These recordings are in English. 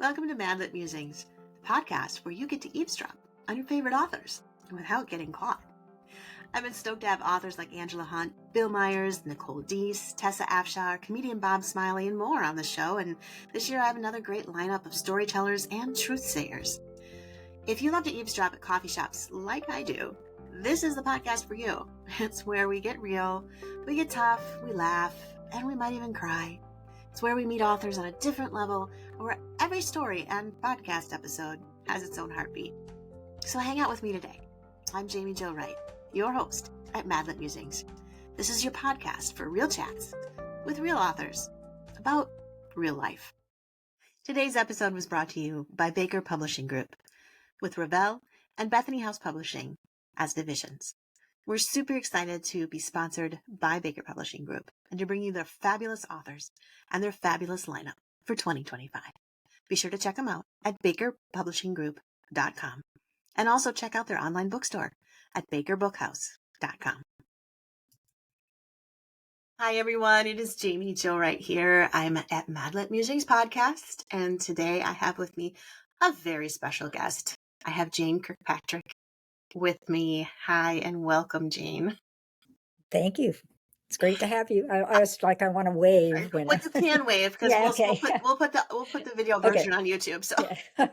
Welcome to Madlit Musings, the podcast where you get to eavesdrop on your favorite authors without getting caught. I've been stoked to have authors like Angela Hunt, Bill Myers, Nicole Deese, Tessa Afshar, comedian Bob Smiley, and more on the show, and this year I have another great lineup of storytellers and truthsayers. If you love to eavesdrop at coffee shops like I do, this is the podcast for you. It's where we get real, we get tough, we laugh, and we might even cry. It's where we meet authors on a different level, where every story and podcast episode has its own heartbeat. So hang out with me today. I'm Jaime Jo Wright, your host at Madlit Musings. This is your podcast for real chats with real authors about real life. Today's episode was brought to you by Baker Publishing Group, with Revell and Bethany House Publishing as divisions. We're super excited to be sponsored by Baker Publishing Group and to bring you their fabulous authors and their fabulous lineup for 2025. Be sure to check them out at bakerpublishinggroup.com and also check out their online bookstore at bakerbookhouse.com. Hi everyone, it is Jaime Jo Wright here. I'm at Madlit Musings podcast, and today I have with me a very special guest. I have Jane Kirkpatrick with me. Hi and welcome, Jane. Thank you. It's great to have you. I was like, I want to wave. Well, you can wave because Yeah, we'll put the video version on YouTube. So, yeah.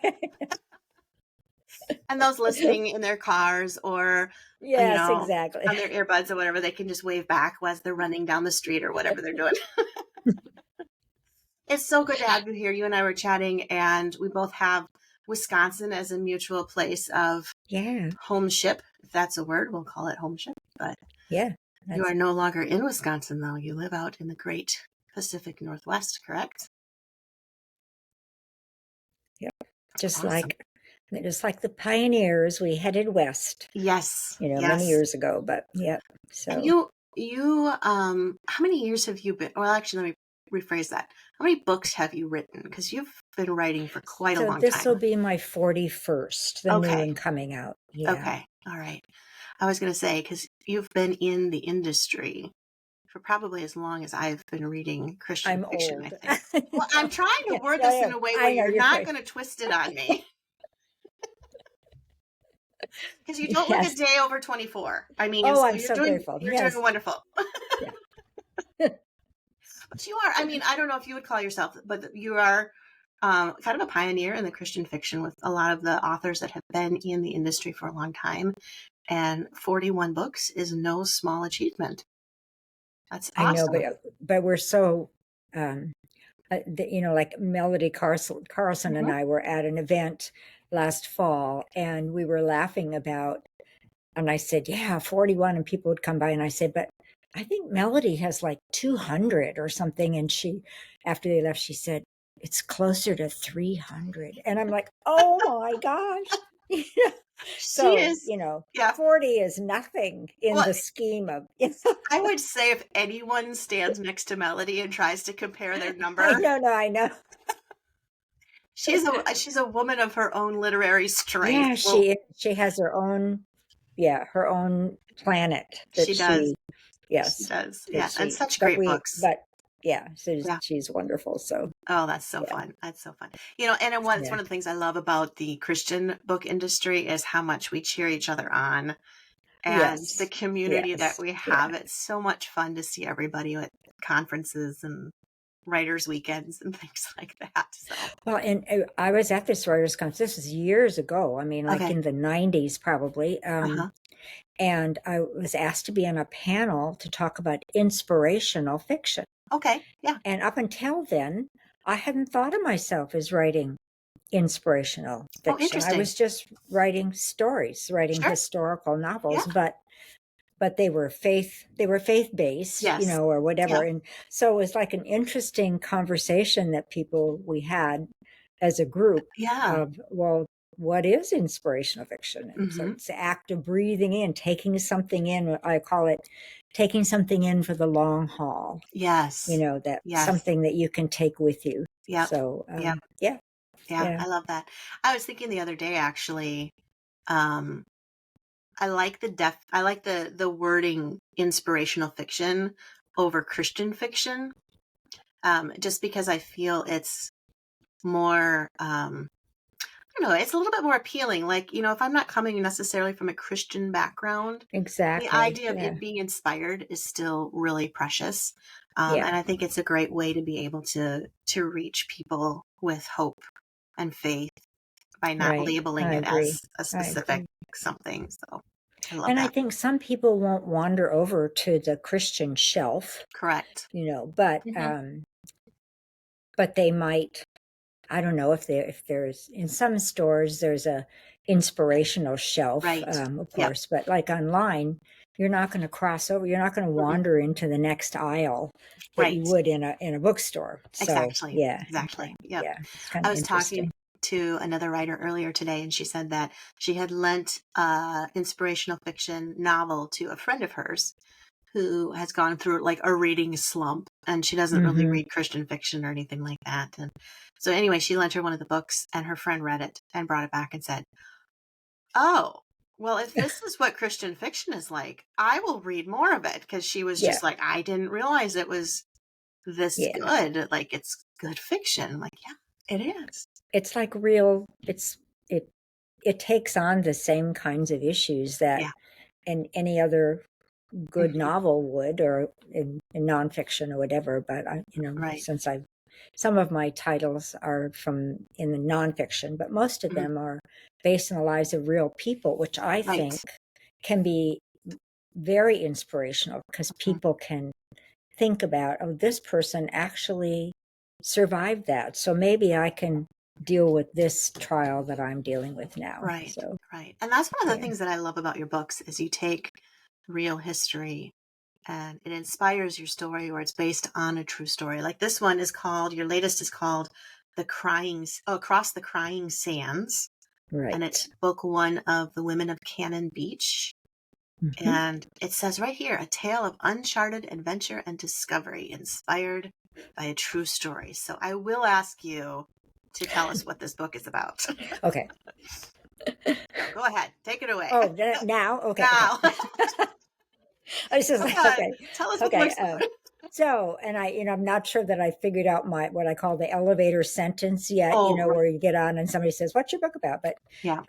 And those listening in their cars or Yes, exactly, on their earbuds or whatever, they can just wave back as they're running down the street or whatever they're doing. It's so good to have you here. You and I were chatting, and we both have Wisconsin as a mutual place of homeship, if that's a word. We'll call it homeship. But you are no longer in Wisconsin, though. You live out in the great Pacific Northwest, correct? Yep. Just like the pioneers, we headed west. Yes. Many years ago. But so and you how many years have you been? Well, actually, let me rephrase that. How many books have you written? Because you've been writing for quite a long time. This will be my 41st, the new one coming out. Yeah. Okay. All right. I was going to say, because you've been in the industry for probably as long as I've been reading Christian fiction, old. I think. Well, I'm trying to word this in a way where you're not going to twist it on me. Because you don't look a day over 24. I mean, I'm so grateful. You're doing wonderful. But you are, I mean, I don't know if you would call yourself, but you are kind of a pioneer in the Christian fiction with a lot of the authors that have been in the industry for a long time. And 41 books is no small achievement. That's awesome. I know, but we're so, like Melody Carlson and I were at an event last fall, and we were laughing about, and I said, 41, and people would come by, and I said, but I think Melody has like 200 or something. And she, after they left, she said, it's closer to 300. And I'm like, oh my gosh. So, she is, 40 is nothing in the scheme of. I would say if anyone stands next to Melody and tries to compare their number. I know. She's a woman of her own literary strength. Yeah, she has her own planet. That she does. Yes, she does. Yeah, and such great books. But she's wonderful. So that's so fun. That's so fun. And it's one of the things I love about the Christian book industry is how much we cheer each other on, and the community that we have. Yeah. It's so much fun to see everybody at conferences and writers' weekends and things like that. So. Well, and I was at this writers' conference. This was years ago. I mean, in the 90s probably. And I was asked to be on a panel to talk about inspirational fiction. Okay, yeah. And up until then, I hadn't thought of myself as writing inspirational fiction. Oh, interesting. I was just writing stories, historical novels, but they were faith-based, or whatever. Yeah. And so it was like an interesting conversation that we had as a group of, what is inspirational fiction? And so it's the act of breathing in, taking something in. I call it taking something in for the long haul. Yes. Something that you can take with you. Yeah. So, I love that. I was thinking the other day, actually, I like the wording inspirational fiction over Christian fiction, just because I feel it's more, I don't know, it's a little bit more appealing. Like, if I'm not coming necessarily from a Christian background, the Exactly. idea of Yeah. it being inspired is still really precious. Yeah. And I think it's a great way to be able to reach people with hope and faith by not Right. labeling I it agree. as a I specific agree. something. So I love And I that. think some people won't wander over to the Christian shelf, Correct. Hmm. but they might. I don't know if there's in some stores there's a inspirational shelf, Right. of Yep. course, but like online, you're not going to cross over. You're not going to Mm-mm. wander into the next aisle that you Right. would in a bookstore. So Exactly. yeah, Exactly. Yep. it's kind I of was talking interesting. to another writer earlier today, and she said that she had lent inspirational fiction novel to a friend of hers who has gone through like a reading slump, and she doesn't really Hmm. read Christian fiction or anything like that. And so anyway, she lent her one of the books, and her friend read it and brought it back and said, "Oh, well, if this is what Christian fiction is like, I will read more of it." Because she was Yeah, just like, "I didn't realize it was this yeah. good. Like, it's good fiction." I'm like, yeah, it is. It's like real. It it takes on the same kinds of issues that Yeah. any other good Hmm. novel would, or in nonfiction or whatever. But Right. since some of my titles are from in the nonfiction, but most of Hmm. them are based on the lives of real people, which I Right. think can be very inspirational because Hmm. people can think about, oh, this person actually survived that. So maybe I can deal with this trial that I'm dealing with now. Right. So, Right. And that's one of the yeah, things that I love about your books is you take real history and it inspires your story, or it's based on a true story. Like this one is called, your latest is called Across the Crying Sands. And it's right. book one of The Women of Cannon Beach. Hmm. And it says right here, a tale of uncharted adventure and discovery inspired by a true story. So I will ask you to tell us what this book is about. Okay. So go ahead, take it away. Oh, now? Okay, okay. Now, I was just come like, on, okay, tell us what the okay. book's about. So, and I'm not sure that I figured out what I call the elevator sentence yet, Oh, right. where you get on and somebody says, "What's your book about?" But Yeah.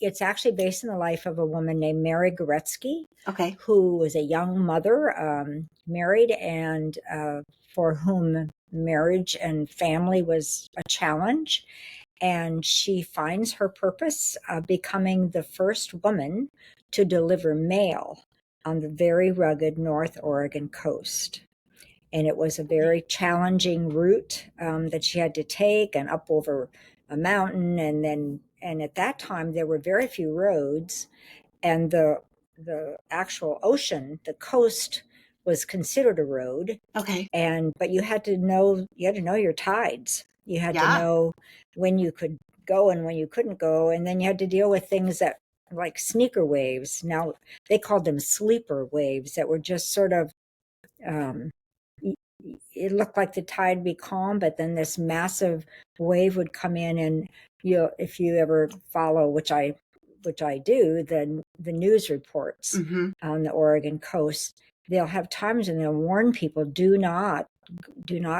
it's actually based on the life of a woman named Mary Gerritse, Okay. who was a young mother, married, and for whom marriage and family was a challenge. And she finds her purpose becoming the first woman to deliver mail on the very rugged North Oregon coast. And it was a very challenging route that she had to take, and up over a mountain. And at that time, there were very few roads, and the actual ocean, the coast, was considered a road. Okay. But you had to know your tides. You had to Yeah. know when you could go and when you couldn't go, and then you had to deal with things that like sneaker waves. Now they called them sleeper waves, that were just sort of um, it looked like the tide would be calm, but then this massive wave would come in, and if you ever follow, which I do, the news reports Mm-hmm. on the Oregon coast, they'll have times when they'll warn people, do not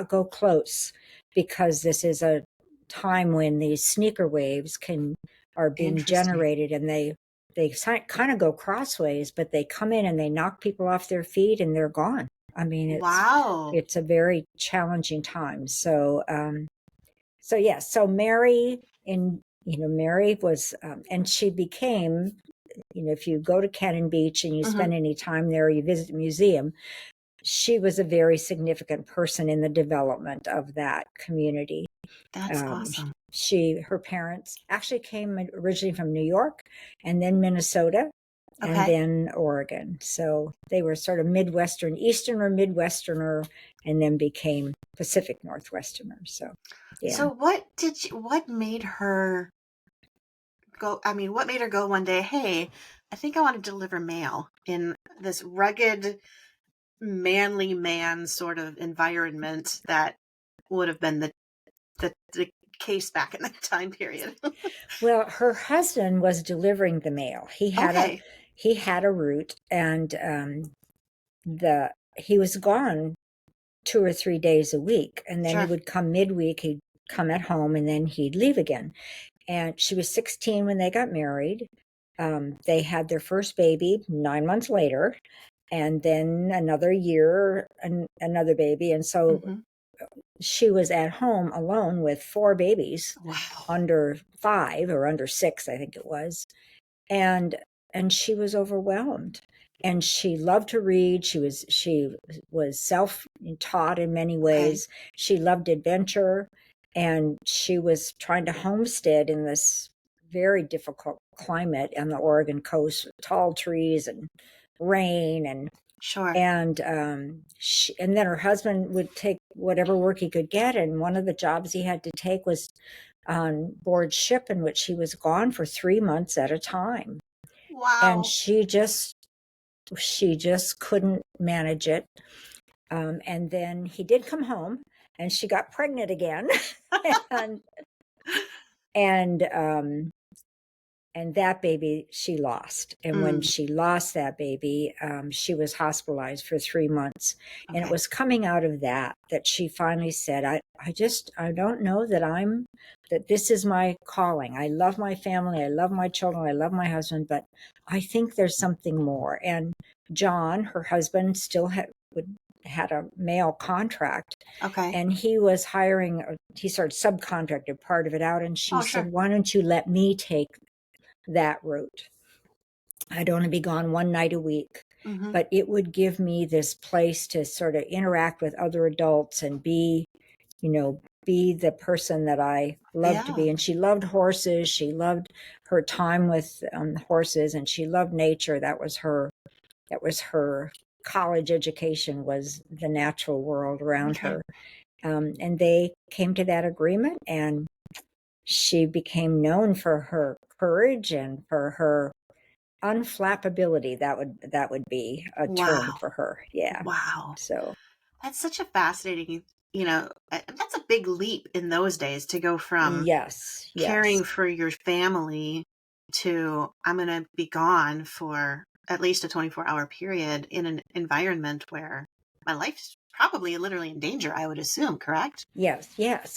go close, because this is a time when these sneaker waves are being Interesting. generated, and they kind of go crossways, but they come in and they knock people off their feet and they're gone. I mean, Wow. it's a very challenging time. So yeah, so Mary, Mary was, and she became, if you go to Cannon Beach and you Mm-hmm. spend any time there, you visit the museum, she was a very significant person in the development of that community. That's awesome. Her parents actually came originally from New York, and then Minnesota, and Okay. then Oregon. So they were sort of Easterner, Midwesterner, and then became Pacific Northwesterners. So, yeah. So what made her go? I mean, what made her go one day, hey, I think I want to deliver mail in this rugged, manly man sort of environment that would have been the case back in that time period. Well, her husband was delivering the mail. Okay. He had a route, and he was gone 2 or 3 days a week, and then he Sure. would come midweek. He'd come at home and then he'd leave again. And she was 16 when they got married. They had their first baby 9 months later, and then another year, another baby. And so she was at home alone with 4 babies. Wow. Under 5 or under 6, I think it was. And she was overwhelmed. And she loved to read. She was self-taught in many ways. Okay. She loved adventure, and she was trying to homestead in this very difficult climate on the Oregon coast with tall trees and rain and sure. And and then her husband would take whatever work he could get, and one of the jobs he had to take was on board ship, in which he was gone for 3 months at a time. Wow. And she just couldn't manage it. And then he did come home, and she got pregnant again. And that baby she lost. And when she lost that baby, she was hospitalized for 3 months. Okay. And it was coming out of that she finally said, I don't know that this is my calling. I love my family. I love my children. I love my husband, but I think there's something more. And John, her husband, still had a male contract. Okay. And he was he started subcontracted part of it out. And she said, why don't you let me take that route? I'd only be gone 1 night a week, but it would give me this place to sort of interact with other adults and be the person that I love to be. And she loved horses. She loved her time with horses, and she loved nature. That was her college education, was the natural world around her. And they came to that agreement, and she became known for her courage and for her unflappability. That would be a term for her. Yeah. Wow. So that's such a fascinating, that's a big leap in those days to go from caring for your family to I'm going to be gone for at least a 24-hour period in an environment where my life's probably literally in danger, I would assume, correct? Yes.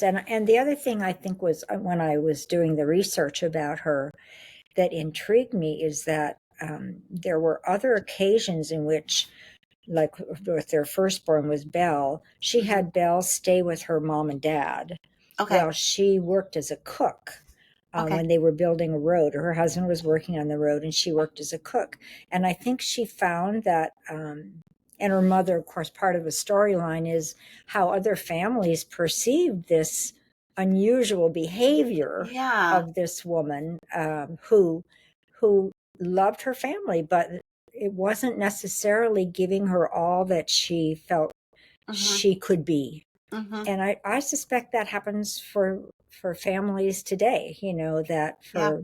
And the other thing I think was, when I was doing the research about her, that intrigued me is that there were other occasions in which, like with their firstborn was Belle, she had Belle stay with her mom and dad while she worked as a cook. When they were building a road, her husband was working on the road, and she worked as a cook. And I think she found that, and her mother, of course, part of the storyline is how other families perceived this unusual behavior of this woman who loved her family, but it wasn't necessarily giving her all that she felt she could be. And I suspect that happens for families today, that for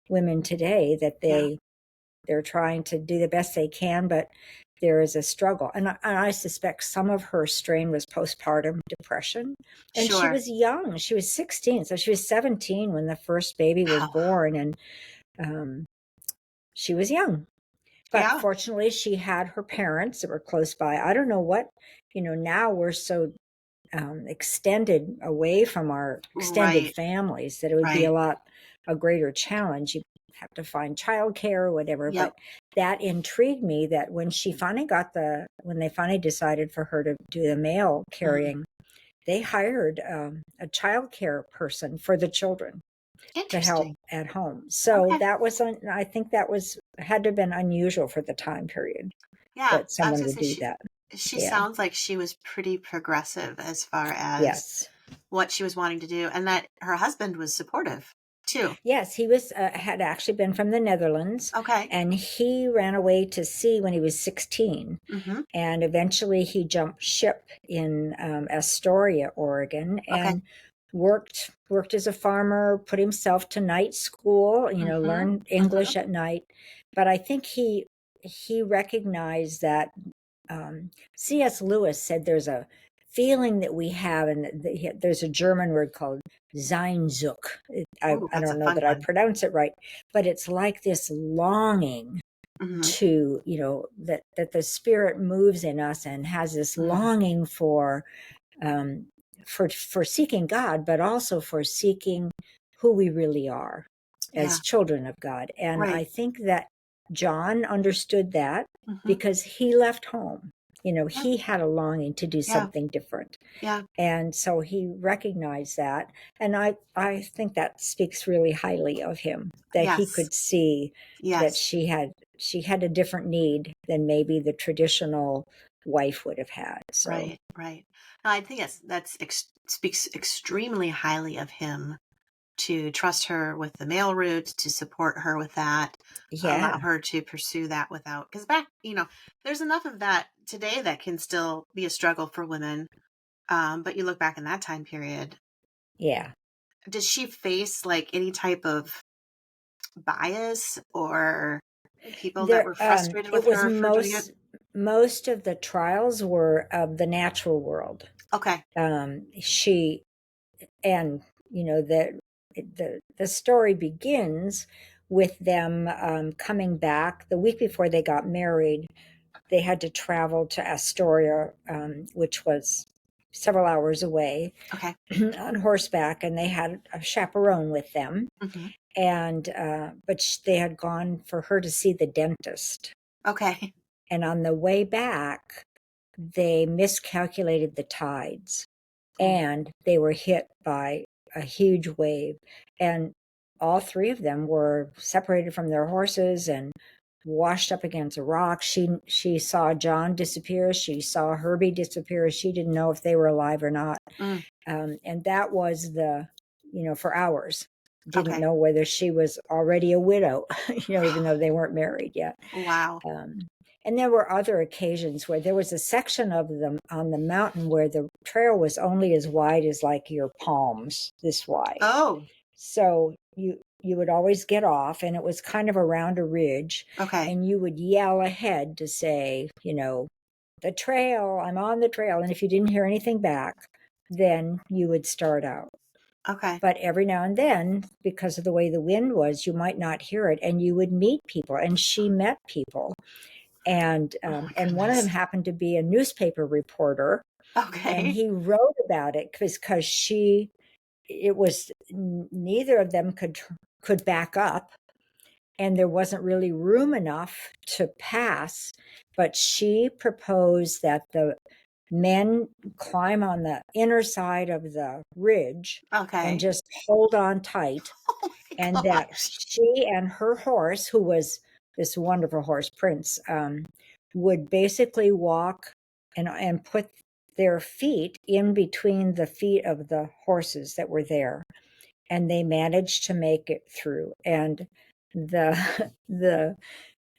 women today, that they're trying to do the best they can, but there is a struggle. And I suspect some of her strain was postpartum depression. And she was young. She was 16. So she was 17 when the first baby was born. And she was young. But fortunately, she had her parents that were close by. I don't know what, now we're so extended away from our extended families that it would be a greater challenge. You have to find childcare or whatever. But that intrigued me, that when she finally when they finally decided for her to do the mail carrying, they hired a childcare person for the children to help at home. So that was, I think that had to have been unusual for the time period. That someone would do that. She sounds like she was pretty progressive as far as what she was wanting to do, and that her husband was supportive too. Yes, he was had actually been from the Netherlands. And he ran away to sea when he was 16. And eventually he jumped ship in Astoria, Oregon, and worked as a farmer, put himself to night school, learned English at night. But I think he recognized that C.S. Lewis said there's a feeling that we have, and there's a German word called Sehnsucht. I don't know that I pronounce it right, but it's like this longing to, that the spirit moves in us and has this longing for for seeking God, but also for seeking who we really are as children of God. And I think that John understood that because he left home. He had a longing to do something different. Yeah. And so he recognized that. And I think that speaks really highly of him, that he could see that she had a different need than maybe the traditional wife would have had. So. Right. I think that speaks extremely highly of him to trust her with the male route, to support her with that, allow her to pursue that without, because there's enough of that today that can still be a struggle for women. But you look back in that time period. Yeah. Did she face like any type of bias or people that were frustrated with her for doing it? Most of the trials were of the natural world. Okay. She, and the story begins with them coming back the week before they got married. They had to travel to Astoria, which was several hours away, on horseback, and they had a chaperone with them. And but they had gone for her to see the dentist. Okay. And on the way back, they miscalculated the tides, and they were hit by a huge wave. And all three of them were separated from their horses and washed up against a rock. She saw John disappear. She saw Herbie disappear. She didn't know if they were alive or not. And that was for hours. Didn't know whether she was already a widow, even though they weren't married yet. Wow. And there were other occasions where there was a section of them on the mountain where the trail was only as wide as like your palms, this wide. Oh. So you would always get off, and it was kind of around a ridge. And you would yell ahead to say, the trail, I'm on the trail. And if you didn't hear anything back, then you would start out. But every now and then, because of the way the wind was, you might not hear it, and you would meet people. And she met people. And one of them happened to be a newspaper reporter. And he wrote about it because it was neither of them could back up, and there wasn't really room enough to pass. But she proposed that the men climb on the inner side of the ridge and just hold on tight. And that she and her horse, who was this wonderful horse, Prince, would basically walk and put their feet in between the feet of the horses that were there. And they managed to make it through. And the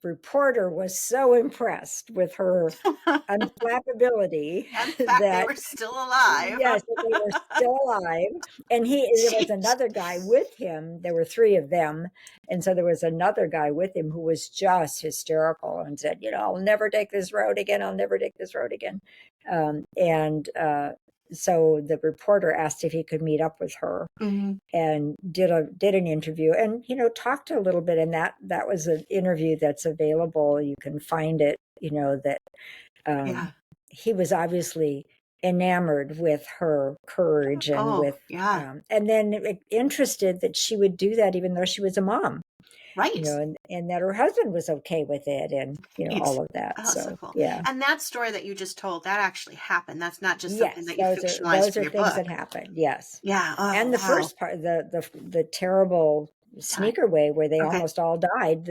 reporter was so impressed with her unflappability that they were still alive. Yes, they were still alive. And there was another guy with him. There were three of them. And so there was another guy with him who was just hysterical and said, I'll never take this road again. I'll never take this road again. So the reporter asked if he could meet up with her and did an interview and, talked a little bit. And that was an interview that's available. You can find it, he was obviously enamored with her courage and and then interested that she would do that even though she was a mom. Right. And that her husband was okay with it and, all of that. Oh, so cool. Yeah. And that story that you just told, that actually happened. That's not just something that you fictionalized those for are your things book. that happened. Yes. Yeah. Oh, and the first part, the terrible sneaker wave where they almost all died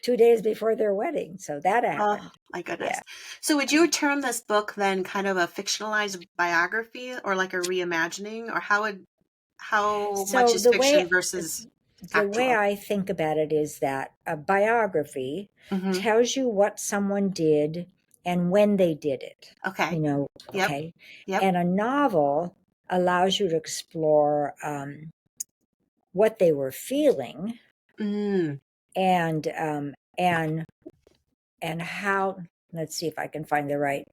2 days before their wedding. So that happened. Oh my goodness. So would you term this book then kind of a fictionalized biography or like a reimagining, or how much is fiction versus the way I think about it is that a biography tells you what someone did and when they did it. Yep. And a novel allows you to explore what they were feeling and how, let's see if I can find the right,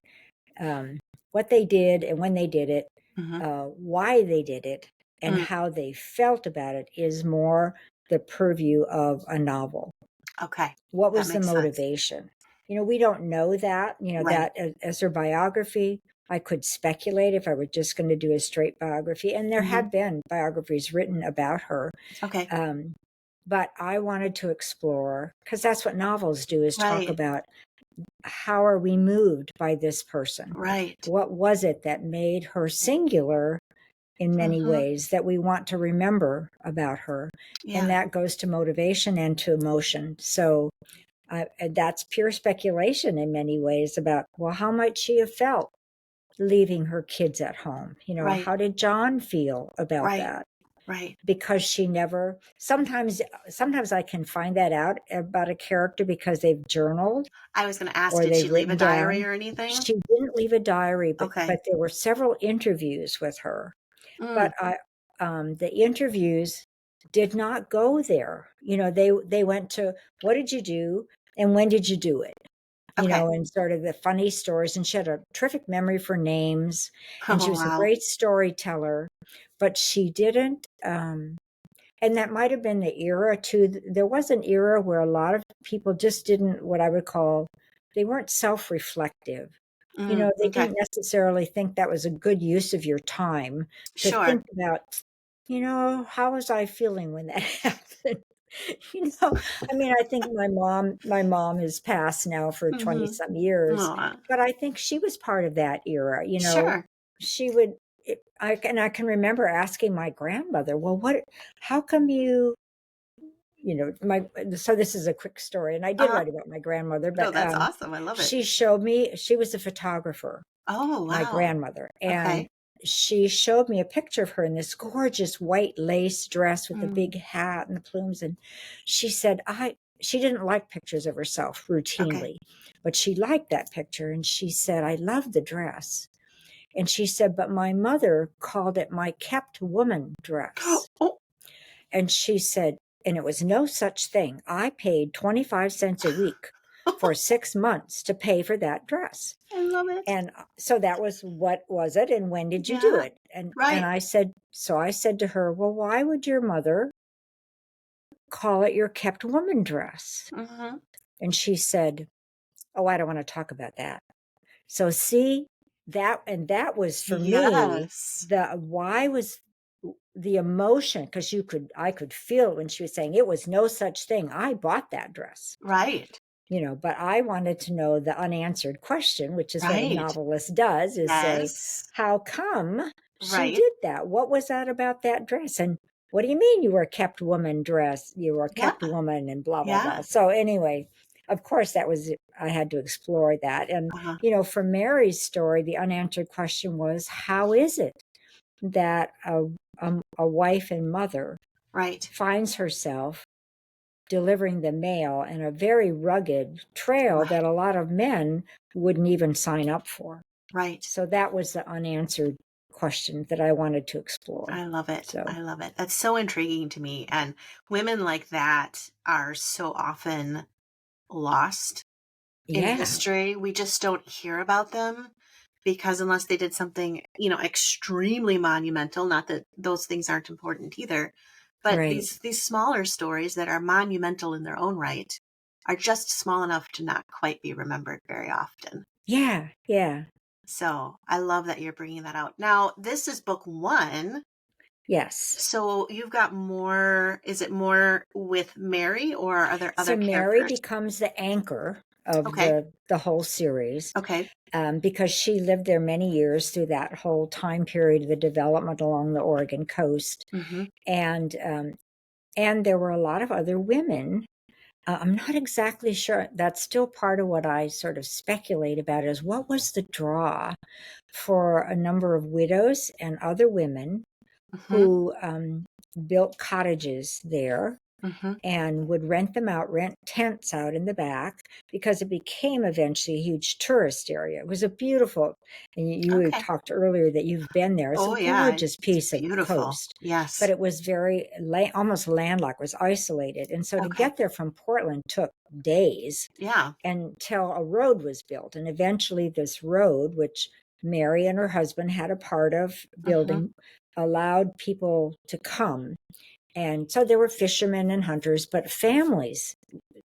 what they did and when they did it, why they did it, and how they felt about it is more the purview of a novel. What was the motivation? We don't know that, that as her biography, I could speculate if I were just going to do a straight biography. And there had been biographies written about her. Okay. But I wanted to explore, because that's what novels do, is talk about how are we moved by this person? Right. What was it that made her singular in many ways that we want to remember about her? Yeah. And that goes to motivation and to emotion. So that's pure speculation in many ways about, well, how might she have felt leaving her kids at home? How did John feel about that? Right. Because she never, sometimes I can find that out about a character because they've journaled. I was going to ask, did she leave a diary or anything? She didn't leave a diary, but there were several interviews with her. But the interviews did not go there. They went to, what did you do and when did you do it? And sort of the funny stories. And she had a terrific memory for names. And she was a great storyteller, but she didn't. And that might have been the era too. There was an era where a lot of people just didn't, what I would call, they weren't self-reflective. They didn't necessarily think that was a good use of your time to think about, how was I feeling when that happened? I think my mom has passed now for 20 some years, but I think she was part of that era. She would, I can remember asking my grandmother, well, how come so this is a quick story, and I did write about my grandmother, but that's awesome. I love it. She showed me, she was a photographer. Oh, wow. My grandmother. And she showed me a picture of her in this gorgeous white lace dress with the big hat and the plumes. And she said, she didn't like pictures of herself routinely, but she liked that picture. And she said, I love the dress. And she said, but my mother called it my kept woman dress. And she said, and it was no such thing. I paid 25 cents a week for 6 months to pay for that dress. I love it. And so that was, what was it? And when did you do it? And I said to her, well, why would your mother call it your kept woman dress? And she said, oh, I don't want to talk about that. So see that, and that was for me, why was the emotion, because I could feel when she was saying it was no such thing. I bought that dress. Right. But I wanted to know the unanswered question, which is what a novelist does, is say, how come she did that? What was that about that dress? And what do you mean you were a kept woman dress? You were a kept woman and blah, blah, blah. So anyway, of course, I had to explore that. And, for Mary's story, the unanswered question was, how is it that a wife and mother finds herself delivering the mail in a very rugged trail that a lot of men wouldn't even sign up for. Right. So that was the unanswered question that I wanted to explore. I love it. I love it. That's so intriguing to me. And women like that are so often lost in history. We just don't hear about them because unless they did something, extremely monumental, not that those things aren't important either, but these smaller stories that are monumental in their own right are just small enough to not quite be remembered very often. Yeah, yeah. So I love that you're bringing that out. Now, this is book 1. Yes. So you've got more, is it more with Mary or are there other characters? So Mary becomes the anchor of the whole series. Okay. Because she lived there many years through that whole time period of the development along the Oregon coast. And there were a lot of other women. I'm not exactly sure. That's still part of what I sort of speculate about, is what was the draw for a number of widows and other women who built cottages there and would rent tents out in the back, because it became eventually a huge tourist area. It was a beautiful, and you talked earlier that you've been there. It's a gorgeous piece of coast. Yes. But it was very, almost landlocked, was isolated. And so to get there from Portland took days. Yeah. Until a road was built. And eventually this road, which Mary and her husband had a part of building, allowed people to come. And so there were fishermen and hunters, but families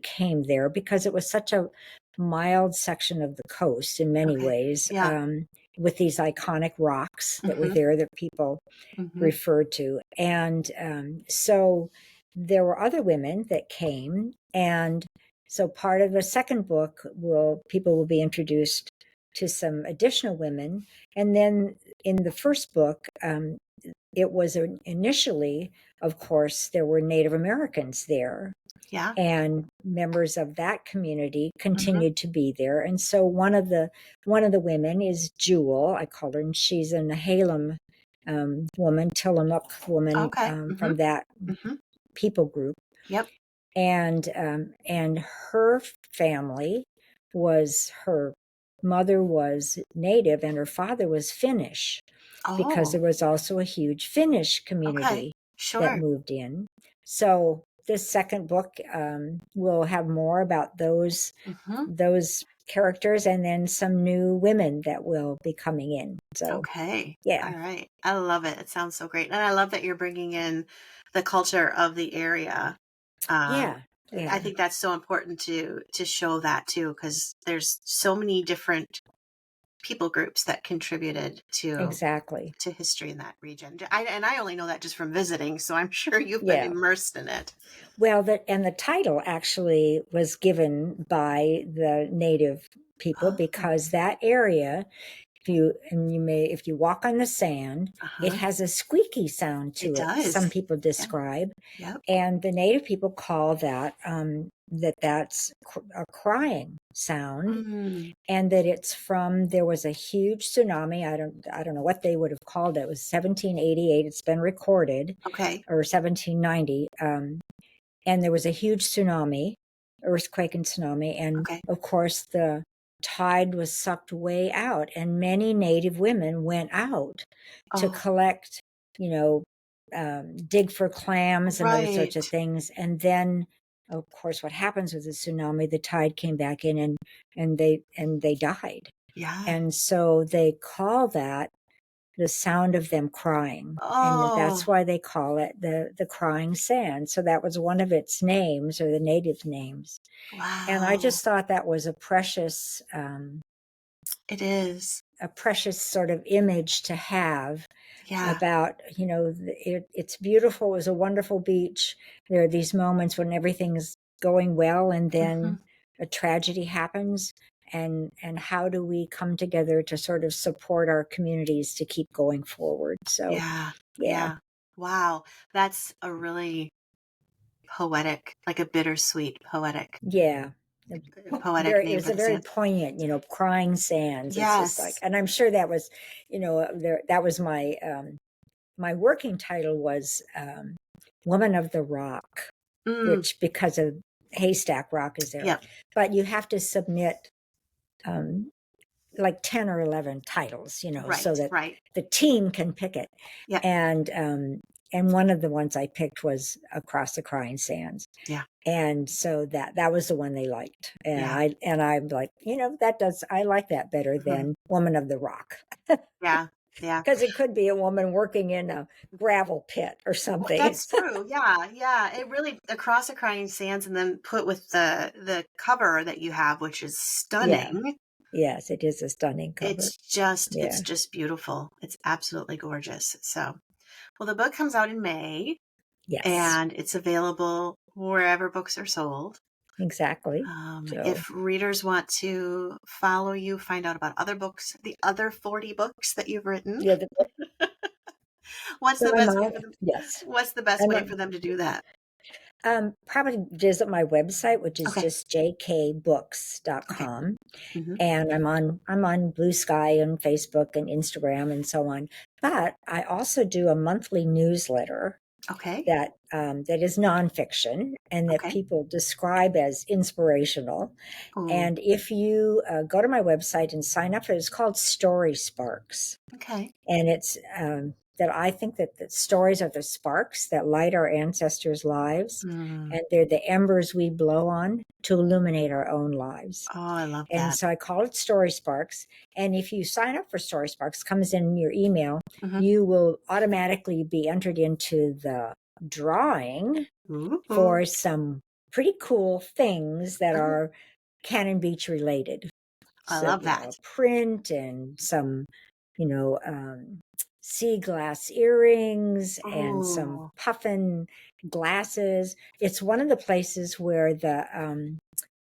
came there because it was such a mild section of the coast in many ways. Yeah. with these iconic rocks that were there that people referred to. And so there were other women that came. And so part of the second book people will be introduced to some additional women. And then in the first book, it was initially, of course, there were Native Americans there. Yeah. And members of that community continued to be there. And so one of the women is Jewel, I call her, and she's a Nehalem woman, Tillamook woman from that people group. Yep. And her family her mother was Native and her father was Finnish, because there was also a huge Finnish community that moved in. So this second book will have more about those characters, and then some new women that will be coming in. So yeah. All right. I love it. It sounds so great. And I love that you're bringing in the culture of the area. Yeah. I think that's so important to show that too, because there's so many different people groups that contributed to history in that region. I only know that just from visiting, so I'm sure you've been immersed in it. Well, the title actually was given by the Native people, because that area, if you walk on the sand, it has a squeaky sound to it. Some people describe, and the Native people call that that's a crying sound, and that it's there was a huge tsunami. I don't know what they would have called it. It was 1788. It's been recorded, or 1790, and there was a huge earthquake and tsunami, and of course the tide was sucked way out, and many Native women went out to collect, dig for clams and those sorts of things. And then, of course, what happens with the tsunami, the tide came back in, and they died. Yeah. And so they call that the sound of them crying. And that's why they call it the crying sand. So that was one of its names, or the native names. Wow. And I just thought that was a precious it is a precious sort of image to have about, it's beautiful. It was a wonderful beach. There are these moments when everything's going well, and then a tragedy happens. And how do we come together to sort of support our communities to keep going forward? So, yeah. Wow. That's a really poetic, like a bittersweet poetic. Yeah. Poetic name. It was a very poignant, crying sands. Yes. It's just like, and I'm sure that was, that was my, my working title was Woman of the Rock, which, because of Haystack Rock is there. Yep. But you have to submit like 10 or 11 titles, so that the team can pick it. Yeah. And one of the ones I picked was Across the Crying Sands. Yeah. And so that was the one they liked. And I'm like, I like that better than Woman of the Rock. Yeah. Yeah. Because it could be a woman working in a gravel pit or something. That's true. Yeah. Yeah. It really, Across the Crying Sands, and then put with the cover that you have, which is stunning. Yeah. Yes, it is a stunning cover. It's just beautiful. It's absolutely gorgeous. So, well, the book comes out in May. Yes. And it's available wherever books are sold. Exactly. If readers want to follow you, find out about other books, the other 40 books that you've written. Yeah. What's the best way for them? Yes. What's the best way for them to do that? Probably visit my website, which is just jkbooks.com. And I'm on Blue Sky and Facebook and Instagram and so on. But I also do a monthly newsletter. That is nonfiction, and that people describe as inspirational. And if you go to my website and sign up for it, it's called Story Sparks. And it's that I think that the stories are the sparks that light our ancestors' lives, and they're the embers we blow on to illuminate our own lives. Oh, I love that. And so I call it Story Sparks. And if you sign up for Story Sparks, comes in your email, you will automatically be entered into the drawing for some pretty cool things that are Cannon Beach related. I love that. A print and some, sea glass earrings and some puffin glasses. It's one of the places where the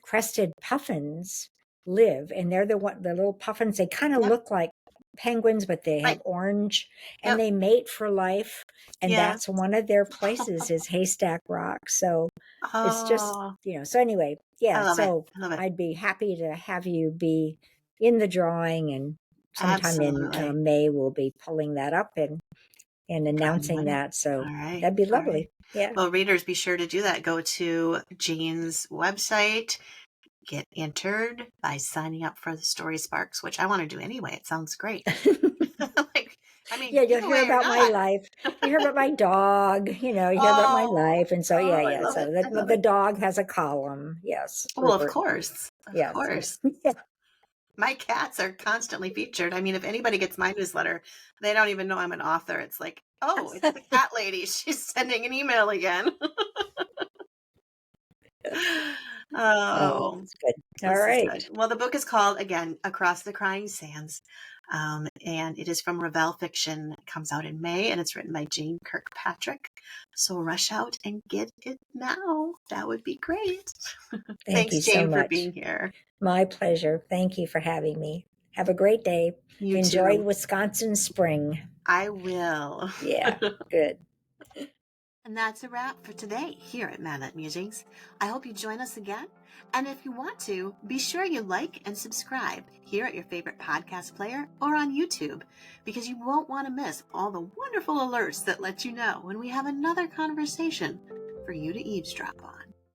crested puffins live, and they're the little puffins. They kind of look like penguins, but they have orange, and they mate for life. And that's one of their places is Haystack Rock. So it's just, so anyway, so I'd be happy to have you be in the drawing, and sometime in May we'll be pulling that up and announcing that. So that'd be lovely. Yeah. Well, readers, be sure to do that. Go to Jane's website, get entered by signing up for the Story Sparks, which I want to do anyway. It sounds great. You'll hear about my life. You hear about my dog, you hear about my life. And so, so the dog has a column. Yes. Well, of course. Of course. My cats are constantly featured. I mean, if anybody gets my newsletter, they don't even know I'm an author. It's like, oh, it's the cat lady. She's sending an email again. That's good. All right. Good. Well, the book is called, again, Across the Crying Sands. And it is from Revell Fiction. It comes out in May, and it's written by Jane Kirkpatrick. So rush out and get it now. That would be great. Thanks, Jane, for being here. My pleasure. Thank you for having me. Have a great day. Enjoy Wisconsin spring. I will. Yeah, good. And that's a wrap for today here at Madlet Musings. I hope you join us again. And if you want to, be sure you like and subscribe here at your favorite podcast player or on YouTube, because you won't want to miss all the wonderful alerts that let you know when we have another conversation for you to eavesdrop on.